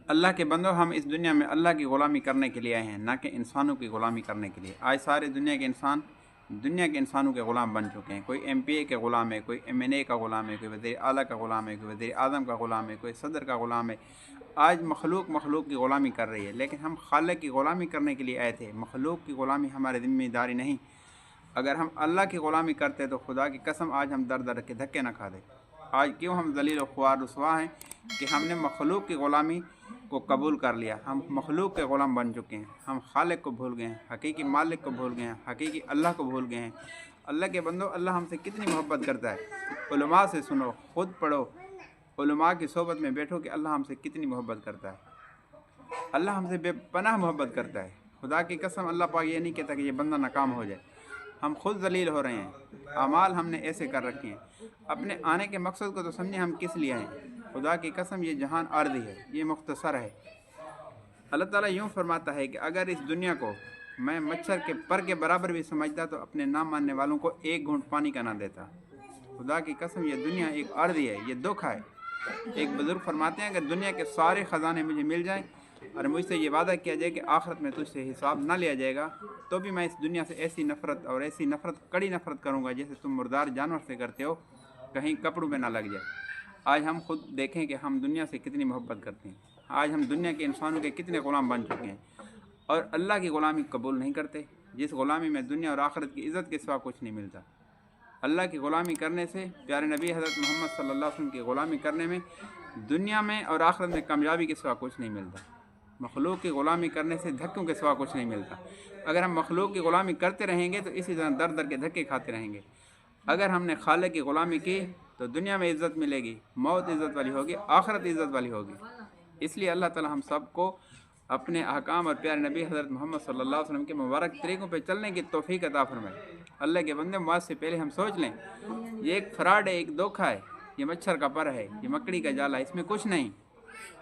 अल्लाह के बंदो, हम इस दुनिया में अल्लाह की ग़ुलामी करने के लिए आए हैं, ना कि इंसानों की ग़ुलामी करने के लिए। आज सारे दुनिया के इंसान दुनिया के इंसानों के ग़ुलाम बन चुके हैं। कोई MPA के ग़ुलाम है, कोई MNA का ग़ुलाम है, कोई वज़ीर आला का ग़ुलाम है, कोई वज़ीर आज़म का ग़ुलाम है, कोई सदर का ग़ुलाम है। आज मखलूक की ग़ुलामी कर रही है, लेकिन हम खालिक की ग़ुलामी करने के लिए आए थे। मखलूक की ग़ुलामी हमारी ज़िम्मेदारी नहीं। अगर हम अल्लाह की ग़ुलामी करते तो खुदा की कसम आज हम दर दर के धक्के न खा दे। आज क्यों हम ज़लील और ख्वार रुसवा हैं कि हमने मखलूक की ग़ुलामी को कबूल कर लिया। हम मखलूक के ग़ुलाम बन चुके हैं। हम खालिक को भूल गए हैं, हकीकी मालिक को भूल गए हैं, हकीकी अल्लाह को भूल गए हैं। अल्लाह के बंदो, अल्लाह हमसे कितनी मोहब्बत करता है। उलमा से सुनो, ख़ुद पढ़ो, उलमा की सोबत में बैठो कि अल्लाह हमसे कितनी मोहब्बत करता है। अल्लाह हमसे बेपनाह मोहब्बत करता है। खुदा की कसम अल्लाह पाक ये नहीं कहता कि ये बंदा नाकाम हो जाए। हम खुद ज़लील हो रहे हैं। अमाल हमने ऐसे कर रखे हैं। अपने आने के मकसद को तो समझे हम किस लिए हैं। खुदा की कसम ये जहान अर्ज़ी है, ये मुख्तसर है। अल्लाह ताला यूँ फरमाता है कि अगर इस दुनिया को मैं मच्छर के पर के बराबर भी समझता तो अपने ना मानने वालों को एक घूंट पानी का ना देता। खुदा की कसम ये दुनिया एक अर्ज़ी है, ये दुख है। एक बुज़ुर्ग फरमाते हैं, अगर दुनिया के सारे ख़जाने मुझे मिल जाएं और मुझसे ये वादा किया जाए कि आखिरत में तुझसे हिसाब ना लिया जाएगा, तो भी मैं इस दुनिया से ऐसी नफ़रत और ऐसी नफ़रत, कड़ी नफ़रत करूँगा जैसे तुम मुर्दार जानवर से करते हो, कहीं कपड़ों में ना लग जाए। आज हम खुद देखें कि हम दुनिया से कितनी मोहब्बत करते हैं। आज हम दुनिया के इंसानों के कितने ग़ुलाम बन चुके हैं और अल्लाह की ग़ुलामी कबूल नहीं करते, जिस ग़ुलामी में दुनिया और आखिरत की इज़्ज़त के सिवा कुछ नहीं मिलता। अल्लाह की ग़ुलामी करने से, प्यारे नबी हज़रत मोहम्मद सल्लल्लाहु अलैहि वसल्लम की ग़ुलामी करने में दुनिया में और आखिरत में कामयाबी के सिवा कुछ नहीं मिलता। मखलूक की ग़ुलामी करने से धक्कों के सिवा कुछ नहीं मिलता। अगर हम मखलूक की ग़ुलामी करते रहेंगे तो इसी तरह दर दर के धक्के खाते रहेंगे। अगर हमने खालिक की ग़ुलामी की तो दुनिया में इज़्ज़त मिलेगी, मौत इज़्ज़त वाली होगी, आखिरत इज़्ज़त वाली होगी। इसलिए अल्लाह ताला हम सबको अपने अहकाम और प्यारे नबी हज़रत मोहम्मद सल्लल्लाहु अलैहि वसल्लम के मुबारक तरीक़ों पे चलने की तौफ़ीक़ अता फ़रमाए। अल्लाह के बंदे, मौत से पहले हम सोच लें, ये एक फ्रॉड है, एक धोखा है, ये मच्छर का पर है, ये मकड़ी का जाला है, इसमें कुछ नहीं।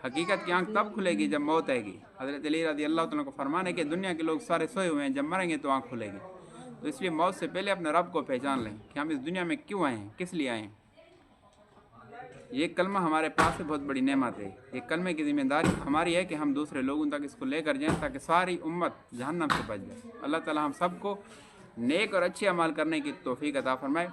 हकीकत की आँख तब खुलेगी जब मौत आएगी। हज़रत अली रज़ी अल्लाह तआला को फरमान है कि दुनिया के लोग सारे सोए हुए हैं, जब मरेंगे तो आँख खुलेगी। तो इसलिए मौत से पहले अपने रब को पहचान लें कि हम इस दुनिया में क्यों आए हैं, किस लिए आए हैं। ये कलमा हमारे पास से बहुत बड़ी नेमत है। ये कलमे की ज़िम्मेदारी हमारी है कि हम दूसरे लोगों तक इसको लेकर जाएं ताकि सारी उम्मत जहन्नम से बच जाए। अल्लाह ताला हम सबको नेक और अच्छे अमल करने की तौफ़ीक़ अता फ़रमाए।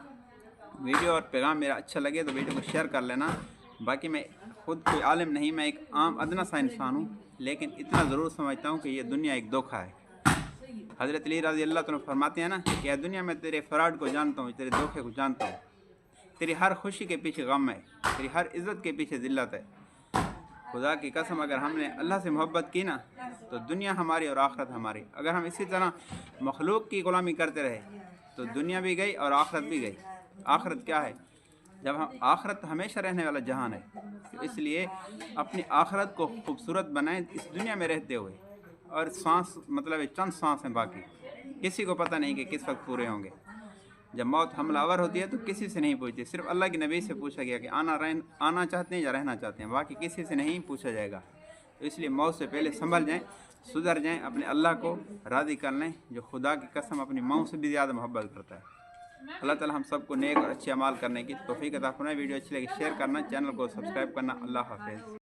वीडियो और पैगाम मेरा अच्छा लगे तो वीडियो को शेयर कर लेना। बाकी मैं ख़ुद कोई आलिम नहीं, मैं एक आम अदना सा इंसान हूँ, लेकिन इतना ज़रूर समझता हूँ कि ये दुनिया एक धोखा है। हज़रत अली रज़ी अल्लाह तआला फरमाते हैं ना कि यह दुनिया में तेरे फ़राड को जानता हूँ, तेरे धोखे को जानता हूँ। तेरी हर खुशी के पीछे गम है, तेरी हर इज़्ज़त के पीछे ज़िल्लत है। खुदा की कसम, अगर हमने अल्लाह से मोहब्बत की ना तो दुनिया हमारी और आखिरत हमारी। अगर हम इसी तरह मखलूक की ग़ुलामी करते रहे तो दुनिया भी गई और आखिरत भी गई। आखिरत क्या है? जब हम आखिरत हमेशा रहने वाला जहान है, तो इसलिए अपनी आखिरत को खूबसूरत बनाएं इस दुनिया में रहते हुए। और सांस मतलब चंद सांस हैं बाकी, किसी को पता नहीं कि किस वक्त पूरे होंगे। जब मौत हमलावर होती है तो किसी से नहीं पूछती, सिर्फ अल्लाह के नबी से पूछा गया कि आना चाहते हैं या रहना चाहते हैं, बाकी किसी से नहीं पूछा जाएगा। तो इसलिए मौत से पहले संभल जाएं, सुधर जाएं, अपने अल्लाह को राज़ी कर लें जो खुदा की कसम अपनी माँ से भी ज़्यादा मोहब्बत करता है। अल्लाह ताला हम सबको नेक और अच्छे अमाल करने की तौफ़ीक़ अता फ़रमाए। वीडियो अच्छी लगी शेयर करना, चैनल को सब्सक्राइब करना। अल्लाह हाफ़िज़।